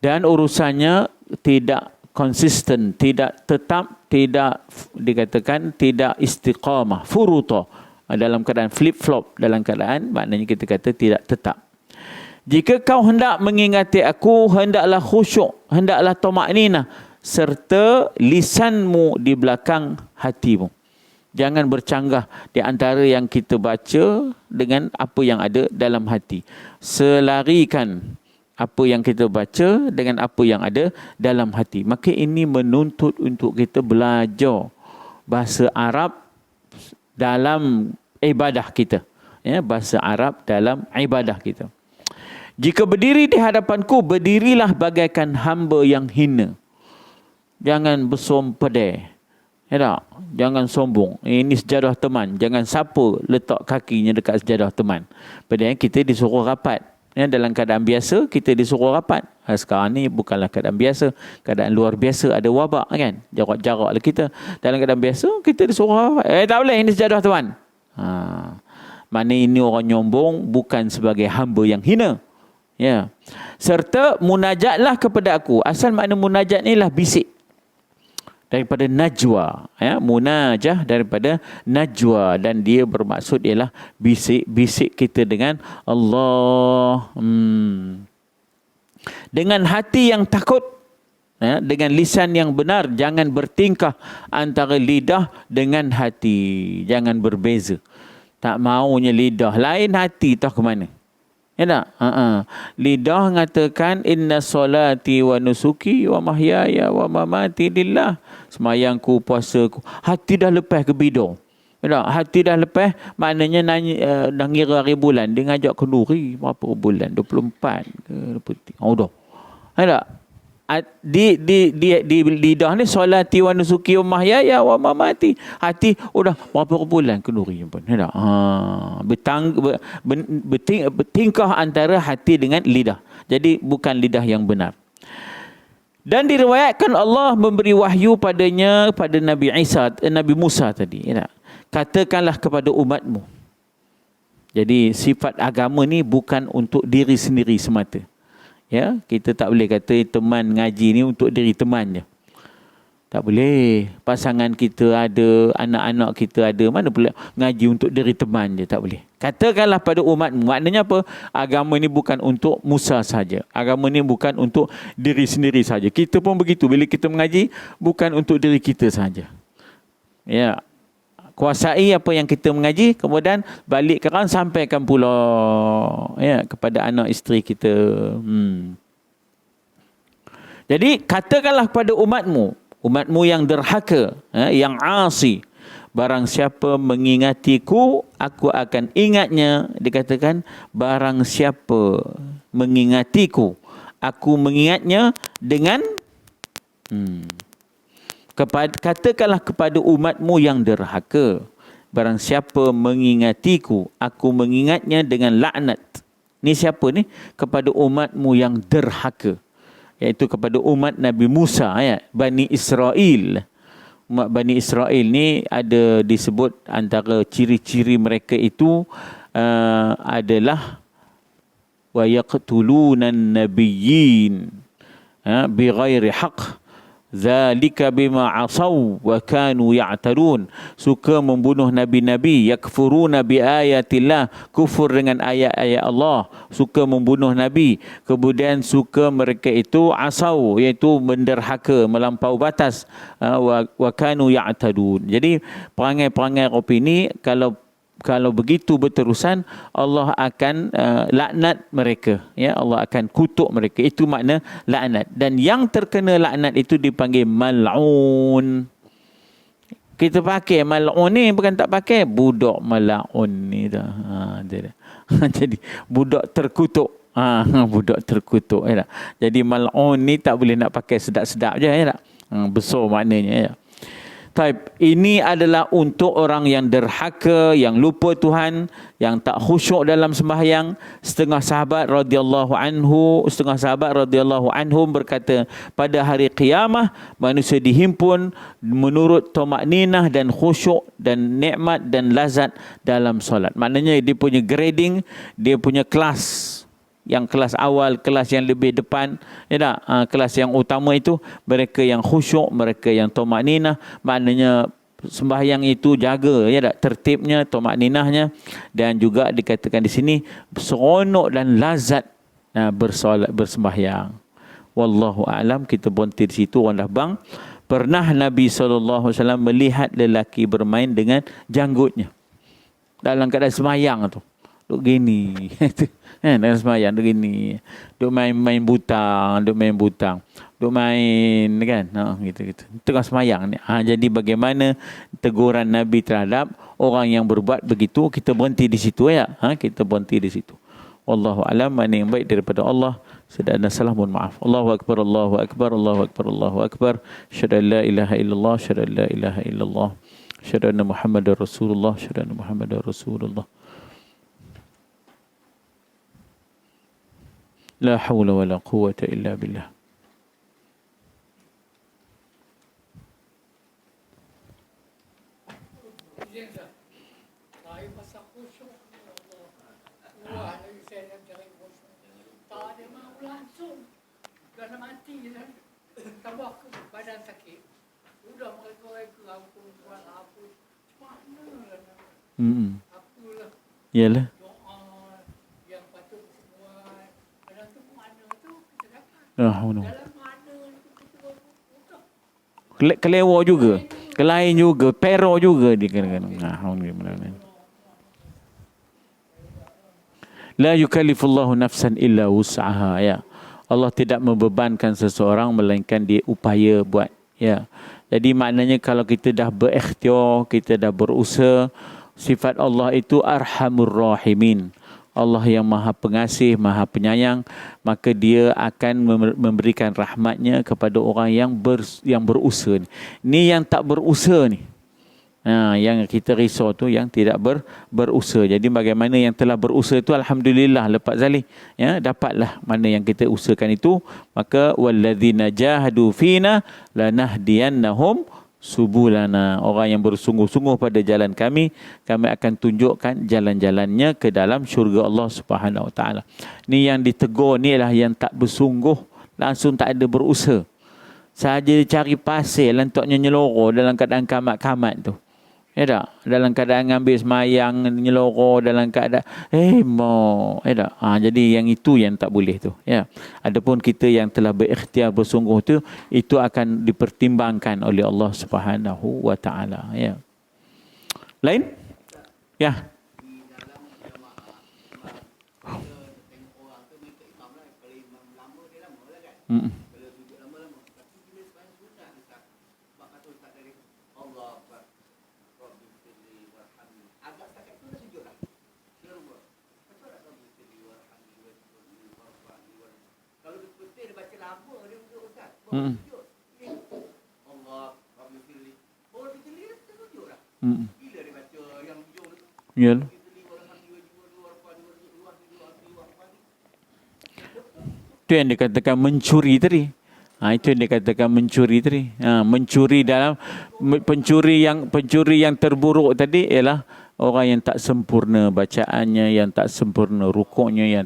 Dan urusannya tidak konsisten, tidak tetap, tidak dikatakan tidak istiqamah, furuta, dalam keadaan flip-flop, dalam keadaan maknanya kita kata tidak tetap. Jika kau hendak mengingati aku, hendaklah khusyuk, hendaklah tamakninah, serta lisanmu di belakang hatimu. Jangan bercanggah di antara yang kita baca dengan apa yang ada dalam hati. Selarikan apa yang kita baca dengan apa yang ada dalam hati. Maka ini menuntut untuk kita belajar bahasa Arab dalam ibadah kita. Ya, bahasa Arab dalam ibadah kita. Jika berdiri di hadapanku, berdirilah bagaikan hamba yang hina. Jangan bersompedai. Ya tak? Jangan sombong. Ini sejadah teman. Jangan siapa letak kakinya dekat sejadah teman. Padahal kita disuruh rapat. Ya, dalam keadaan biasa, kita disuruh rapat. Sekarang ni bukanlah keadaan biasa. Keadaan luar biasa, ada wabak kan. Jarak-jarak lah kita. Dalam keadaan biasa, kita disuruh rapat. Tak boleh, ini sejadah teman. Mana ini orang nyombong bukan sebagai hamba yang hina. Ya. Serta munajatlah kepada aku. Asal makna munajat ni lah bisik. Daripada najwa. Ya. Munajah daripada najwa. Dan dia bermaksud ialah bisik-bisik kita dengan Allah. Dengan hati yang takut. Ya. Dengan lisan yang benar. Jangan bertingkah antara lidah dengan hati. Jangan berbeza. Tak maunya lidah lain, hati tahu ke mana. Ya tak? Lidah mengatakan inna solati wa nusuki wa mahyaya wa mamati lillah. Semayangku, puasaku. Hati dah lepas ke bidang. Ya tak? Hati dah lepas, maknanya dah ngira hari bulan. Dia ngajak kenduri berapa bulan? 24 ke 23. Dah. Ya tak? Di lidah ni solati wa nusuki wa mahyaya wa mamati. Hati udah berapa bulan kenduri pun. Ya tak? Bertingkah antara hati dengan lidah. Jadi bukan lidah yang benar. Dan diriwayatkan Allah memberi wahyu padanya pada Nabi Musa tadi. Ya tak? Katakanlah kepada umatmu. Jadi sifat agama ni bukan untuk diri sendiri semata. Ya, kita tak boleh kata teman ngaji ni untuk diri teman je. Tak boleh. Pasangan kita ada, anak-anak kita ada. Mana pula ngaji untuk diri teman je. Tak boleh. Katakanlah pada umatmu. Maknanya apa? Agama ni bukan untuk Musa saja. Agama ni bukan untuk diri sendiri saja. Kita pun begitu. Bila kita mengaji, bukan untuk diri kita saja. Ya. Kuasai apa yang kita mengaji, kemudian balik kerana sampaikan pula ya, kepada anak isteri kita. Jadi katakanlah kepada umatmu yang derhaka, yang asi, barang siapa mengingatiku, aku akan ingatnya. Dikatakan barang siapa mengingatiku, aku mengingatnya dengan katakanlah kepada umatmu yang derhaka, barang siapa mengingatiku, aku mengingatnya dengan laknat. Ni siapa ni? Kepada umatmu yang derhaka, iaitu kepada umat Nabi Musa, ya, Bani Israel. Umat Bani Israel ni ada disebut antara ciri-ciri mereka itu adalah wa yaqtulunan nabiyyin bighairi haqq. Zalika bima asaw wa kanu ya'tadun. Suka membunuh nabi-nabi, yakfuruna bi ayatillah, kufur dengan ayat-ayat Allah, suka membunuh nabi, kemudian suka mereka itu asaw, iaitu menderhaka, melampau batas, wa kanu ya'tadun. Jadi perangai-perangai opini, kalau begitu berterusan, Allah akan laknat mereka. Ya, Allah akan kutuk mereka. Itu makna laknat. Dan yang terkena laknat itu dipanggil mal'un. Kita pakai mal'un ni, bukan tak pakai. Budak mal'un ni dah. Jadi budak terkutuk. Budak terkutuk. Ya, jadi mal'un ni tak boleh nak pakai sedap-sedap je. Ya, besar maknanya. Ya. Taib, ini adalah untuk orang yang derhaka, yang lupa Tuhan, yang tak khusyuk dalam sembahyang. Setengah sahabat radhiyallahu anhum berkata, pada hari qiyamah manusia dihimpun menurut tumakninah dan khusyuk dan nikmat dan lazat dalam solat. Maknanya dia punya grading, dia punya kelas. Yang kelas awal, kelas yang lebih depan, ya tak? Kelas yang utama itu mereka yang khusyuk, mereka yang tumakninah. Maknanya sembahyang itu jaga, ya tak? Tertibnya, tumakninahnya, dan juga dikatakan di sini seronok dan lazat bersolat, bersembahyang. Wallahu a'lam. Kita berhenti di situ, orang dah bang. Pernah Nabi SAW melihat lelaki bermain dengan janggutnya dalam keadaan sembahyang tu. Duk gini. Dalam sembahyang duk gini. Duk main butang, duk main kan. Gitu. Tengah sembahyang ni. Jadi bagaimana teguran Nabi terhadap orang yang berbuat begitu? Kita berhenti di situ ya. Kita berhenti di situ. Wallahu a'lam. Mana yang baik daripada Allah. Sedang ada salah, mohon maaf. Allahu akbar, Allahu akbar, Allahu akbar, Allahu akbar. Syahadu an la ilaha illallah, syahadu an la ilaha illallah. Syahadu anna Muhammadar Rasulullah, syahadu anna Muhammadar Rasulullah. La hawla wa la quwwata illa billah. Yalah. Kelewa juga, kelain juga, pero juga dikatakan. La yukallifullahu nafsan illa wus'aha, ya. Allah tidak membebankan seseorang melainkan dia upaya buat, ya. Jadi maknanya kalau kita dah berikhtiar, kita dah berusaha, sifat Allah itu arhamur rahimin. Allah yang maha pengasih, maha penyayang, maka dia akan memberikan rahmatnya kepada orang yang berusaha. Ni yang tak berusaha ni. Yang kita risau tu yang tidak berusaha. Jadi bagaimana yang telah berusaha itu, alhamdulillah, lepas zalik, ya, dapatlah mana yang kita usahakan itu. Maka walladzina jahadu fina lanahdiyannahum subulana. Orang yang bersungguh-sungguh pada jalan kami akan tunjukkan jalan-jalannya ke dalam syurga Allah Subhanahu Wa Taala. Ni yang ditegur ni ialah yang tak bersungguh, langsung tak ada berusaha. Sahaja cari pasir, lantoknya nyeloro dalam keadaan kamat-kamat tu. Ya tak? Dalam keadaan ngambil semayang, nyeloro dalam keadaan ya tak? Jadi yang itu yang tak boleh tu, ya. Adapun kita yang telah berikhtiar bersungguh tu, itu akan dipertimbangkan oleh Allah Subhanahu Wa Taala, ya. Lain? Ya. Ya. Itu yang dikatakan mencuri tadi. Itu yang dikatakan mencuri tadi. Mencuri dalam pencuri yang terburuk tadi ialah orang yang tak sempurna bacaannya, yang tak sempurna rukuknya, yang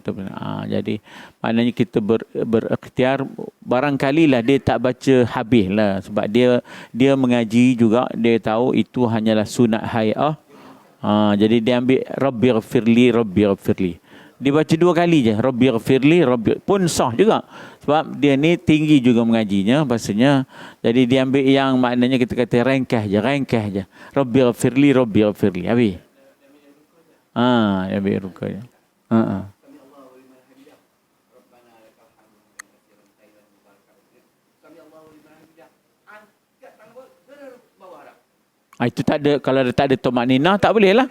jadi maknanya kita berikhtiar. Barangkali lah dia tak baca habis lah, sebab dia mengaji juga, dia tahu itu hanyalah sunat hay'ah. Jadi dia ambil Rabbighfirli. Dia baca 2 kali je, Rabbighfirli, pun sah juga. Sebab dia ni tinggi juga mengajinya, bahasanya. Jadi dia ambil yang maknanya kita kata ringkas je. Rabbighfirli. Habis. Dia ambil rukuk je. Itu tak ada, kalau tak ada tumakninah tak boleh lah.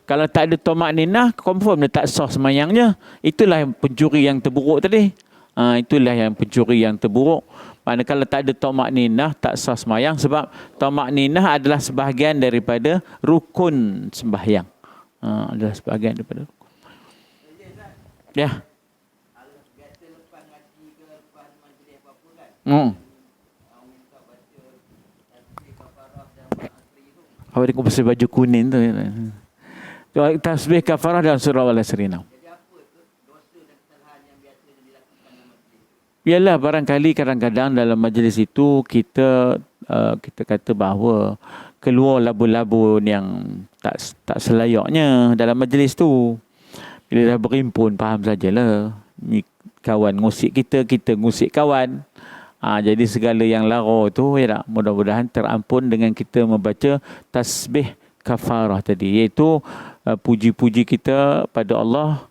Kalau tak ada tumakninah, confirm dia tak sah semayangnya. Itulah yang pencuri yang terburuk tadi. Itulah yang pencuri yang terburuk. Manakala tak ada tamak-ninah, tak sah sembahyang, sebab tamak-ninah adalah sebahagian daripada rukun sembahyang. Adalah sebahagian daripada rukun. Ya. Awak tengok pasal baju kuning tu. Tasbih kafarah dalam surah Al-Asr. Yalah, barangkali kadang-kadang dalam majlis itu kita kata bahawa keluar labu-labu yang tak selayaknya dalam majlis tu. Bila dah berhimpun, faham sajalah. Ni kawan ngusik kita, kita ngusik kawan. Jadi segala yang lara tu, ya tak? Mudah-mudahan terampun dengan kita membaca tasbih kafarah tadi. Iaitu puji-puji kita pada Allah.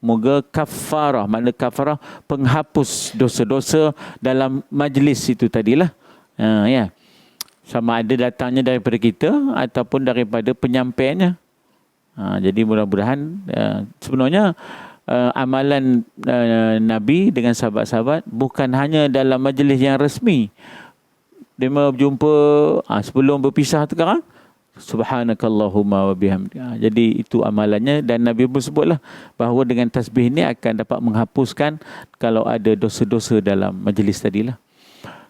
Moga kafarah, makna kafarah penghapus dosa-dosa dalam majlis itu tadilah. Ya. Sama ada datangnya daripada kita ataupun daripada penyampainya. Jadi mudah-mudahan sebenarnya amalan Nabi dengan sahabat-sahabat bukan hanya dalam majlis yang resmi. Dia berjumpa sebelum berpisah tu sekarang, subhanakallahumma wa bihamdika. Jadi itu amalannya, dan Nabi pun sebutlah bahawa dengan tasbih ini akan dapat menghapuskan kalau ada dosa-dosa dalam majlis tadilah.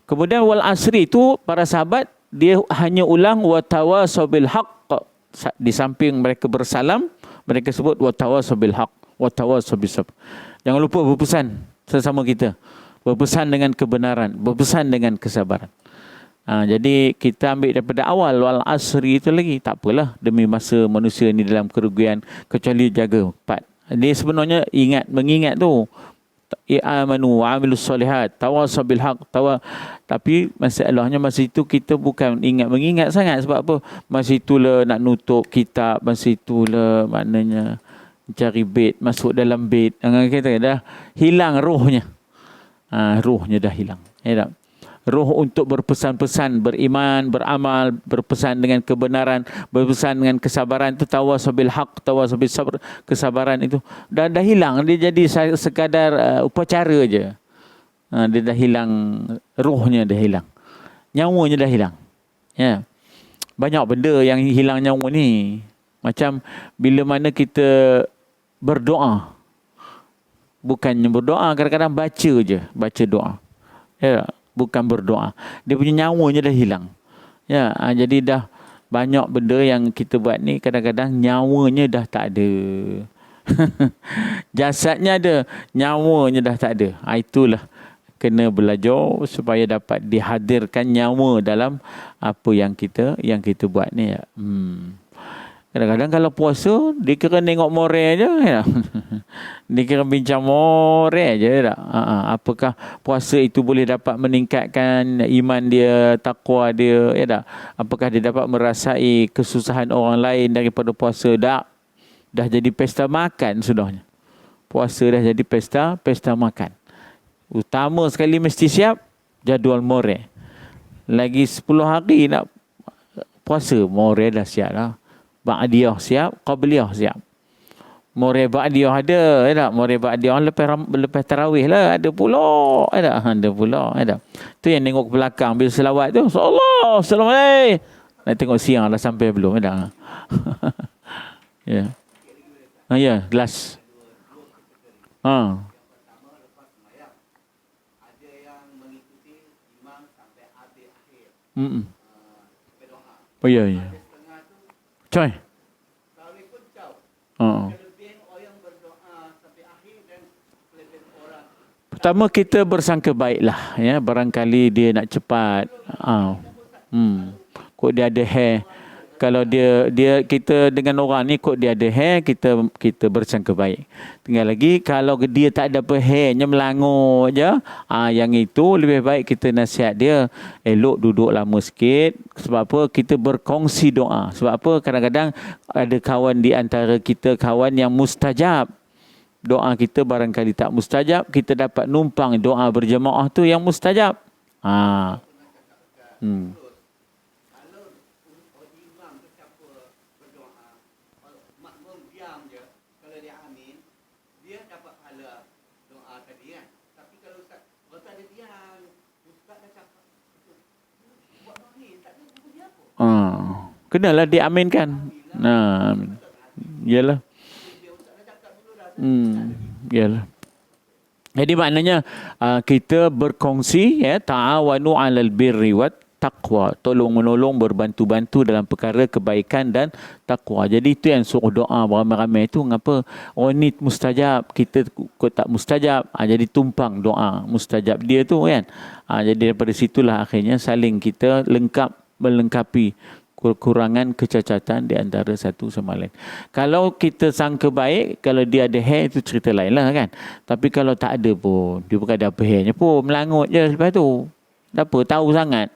Kemudian wal asri itu para sahabat dia hanya ulang wa tawasaw bil haqq. Di samping mereka bersalam, mereka sebut wa tawasaw bil haqq, wa tawasaw bis sabr. Jangan lupa berpesan sesama kita. Berpesan dengan kebenaran, berpesan dengan kesabaran. Jadi kita ambil daripada awal wal asri itu lagi. Tak apalah, demi masa manusia ni dalam kerugian, kecuali jaga 4. Dia sebenarnya mengingat tu. Amanu wa amilus solihat, tawasaw bil haq, tapi masalahnya masa itu kita bukan mengingat sangat. Sebab apa? Masa itulah nak nutup kitab, masa itulah maknanya cari bait, masuk dalam bait. Kita dah hilang rohnya. Rohnya dah hilang. Ya tak? Roh untuk berpesan-pesan, beriman, beramal, berpesan dengan kebenaran, berpesan dengan kesabaran itu tawasaw bil haq, tawasaw bis sabr. Kesabaran itu dah hilang. Dia jadi sekadar upacara je. Dia dah hilang, rohnya dah hilang, nyawanya dah hilang. Ya. Banyak benda yang hilang nyawa ni. Macam bila mana kita berdoa, bukannya berdoa, kadang-kadang baca doa. Ya. Bukan berdoa. Dia punya nyawanya dah hilang. Ya, jadi dah banyak benda yang kita buat ni kadang-kadang nyawanya dah tak ada. Jasadnya ada, nyawanya dah tak ada. Itulah kena belajar supaya dapat dihadirkan nyawa dalam apa yang kita buat ni. Kadang-kadang kalau puasa, dia kira tengok more je. Ya. Dia kira bincang more je. Ya. Apakah puasa itu boleh dapat meningkatkan iman dia, takwa dia? Ya tak? Apakah dia dapat merasai kesusahan orang lain daripada puasa? Tak. Dah jadi pesta makan sudahnya. Puasa dah jadi pesta makan. Utama sekali mesti siap jadual more. Lagi 10 hari nak puasa, more dah siap lah. Ba'diyah siap, qabliyah siap. More ba'diyah ada, tak? More ba'diyah lepas tarawih lah, ada pula, tak? Ada pula, tak? Tu yang tengok ke belakang bila selawat tu, Allah, Assalamualaikum. Nak tengok siang dah sampai belum, tak? Ya. Ya, gelas. Oh ya. Coy. Pertama kita bersangka baiklah, ya, barangkali dia nak cepat. Kok dia ada hair. Kalau kita dengan orang ni kok dia ada hair, kita bersangka baik. Tinggal lagi kalau dia tak ada apa hairnya, melangur je, yang itu lebih baik kita nasihat dia elok duduk lama sikit. Sebab apa? Kita berkongsi doa. Sebab apa? Kadang-kadang ada kawan di antara kita, kawan yang mustajab. Doa kita barangkali tak mustajab, kita dapat numpang doa berjemaah tu yang mustajab. Kenalah diaminkan. Nah, yalah. Yalah. Jadi maknanya kita berkongsi, ya, ta'awanu 'alal birri wat taqwa, tolong menolong, berbantu-bantu dalam perkara kebaikan dan takwa. Jadi itu yang suruh doa beramai-ramai itu. Ngapa orang ni mustajab, kita kok tak mustajab, jadi tumpang doa mustajab dia tu kan. Jadi daripada situlah akhirnya saling kita melengkapi kekurangan, kecacatan di antara satu sama lain. Kalau kita sangka baik, kalau dia ada hair itu cerita lain lah kan. Tapi kalau tak ada pun, dia bukan ada apa hairnya pun, melangut je lepas tu. Tak apa, tahu sangat.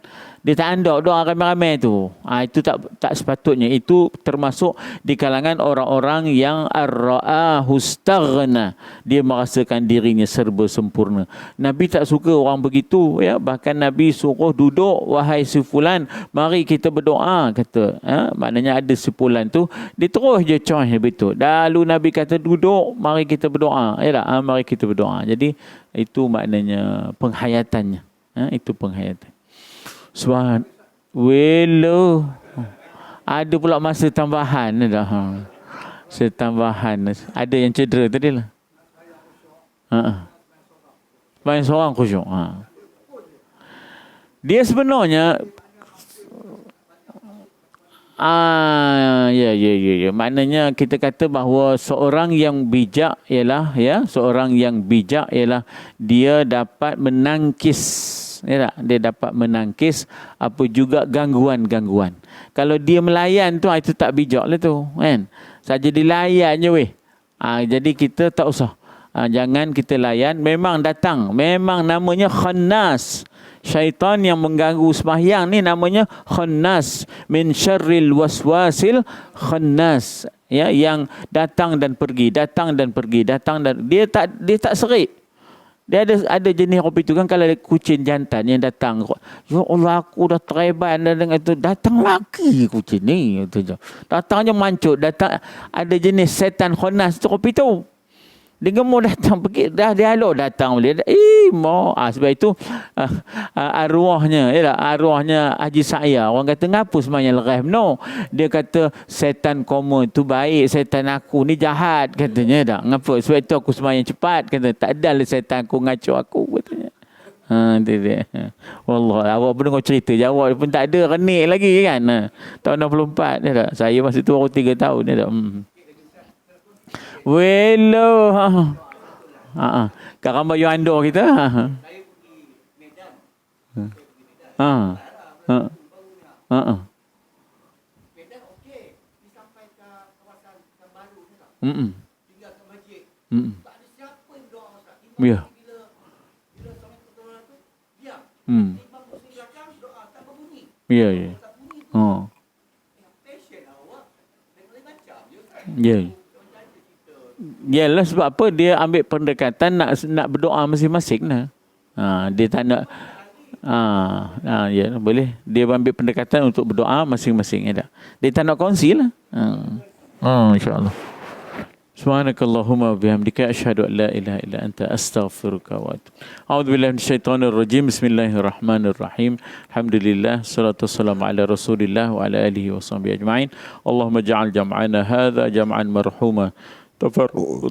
Dia tak andok doa ramai-ramai tu. Itu tak sepatutnya. Itu termasuk di kalangan orang-orang yang ar-ra'ahu staghna. Dia merasakan dirinya serba sempurna. Nabi tak suka orang begitu, ya. Bahkan Nabi suruh duduk, wahai si fulan, mari kita berdoa, kata. Maknanya ada si fulan tu, dia terus je coy begitu. Lalu Nabi kata duduk, mari kita berdoa. Yalah, mari kita berdoa. Jadi itu maknanya penghayatannya. Itu penghayatan. Subhan. Welo. Ada pula masa tambahan dah. Setambahan. Ada yang cedera tadi lah. Banyak seorang khusyuk. Dia sebenarnya ya. Maknanya kita kata bahawa seorang yang bijak ialah, ya, seorang yang bijak ialah dia dapat menangkis, ya tak? Dia dapat menangkis apa juga gangguan-gangguan. Kalau dia melayan tu, itu tak bijak lah tu, kan? Saja dilayan je weh. Jadi kita tak usah. Jangan kita layan. Memang datang. Memang namanya khannas. Syaitan yang mengganggu sembahyang ni namanya khannas. Min syarril waswasil khannas. Ya, yang datang dan pergi, datang dan pergi, datang dan dia tak serik. Dia ada jenis kopi tu kan, kalau ada kucing jantan yang datang, ya Allah aku dah tereban dengan itu, datang lagi kucing ni, datangnya mancut, datang. Ada jenis setan khanas tu kopi tu. Dia gemuk datang pergi, dah dia halus datang boleh. Sebab itu arwahnya Haji Sa'ya, orang kata ngapa semuanya leras no. Dia kata setan koma tu baik, setan aku ni jahat katanya dah. Ngapa? Sebab itu aku semuanya cepat, kata tak adalah setan aku ngaco aku katanya. Itu dia. Wallah, awak pun dengar cerita jawab pun tak ada renik lagi kan. Tahun 64 dia dah. Saya masa tu baru 3 tahun dia dah. Welo. Karamba yo ando kita. Medan okey, sampai ke kawasan yang baru ni tak. Tinggal ke masjid. Tak ada siapa yang doa Ustaz. Bila sampai ke orang tu diam. Imam Muslim belakang doa tak berbunyi. Ya. Tak bunyi tu. Passion awak dengan macam je Ustaz. Ya. Yalah, sebab apa dia ambil pendekatan nak berdoa masing-masing lah. Dia tak nak ya, boleh. Dia ambil pendekatan untuk berdoa masing-masing, ya tak? Dia tak nak kongsi lah. Insya-Allah. Subhanakallahumma bihamdika asyhadu an la ilaha illa anta astaghfiruka wa atubu. A'udzubillahi minasyaitonir rajim. Bismillahirrahmanirrahim. Alhamdulillah, salatu wassalamu ala Rasulillah wa ala alihi washabbihi ajma'in. Allahumma ja'al jam'ana hadza jam'an marhuma.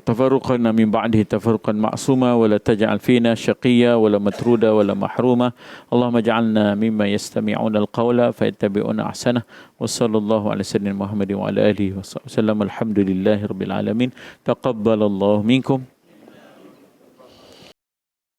تفرقنا من بعده تفرقا معصوما ولا تجعل فينا شقيا ولا مترودا ولا محروما اللهم اجعلنا مما يستمعون القول فيتبعون احسنه وصلى الله على سيدنا محمد وعلى اله وصحبه وسلم الحمد لله رب العالمين تقبل الله منكم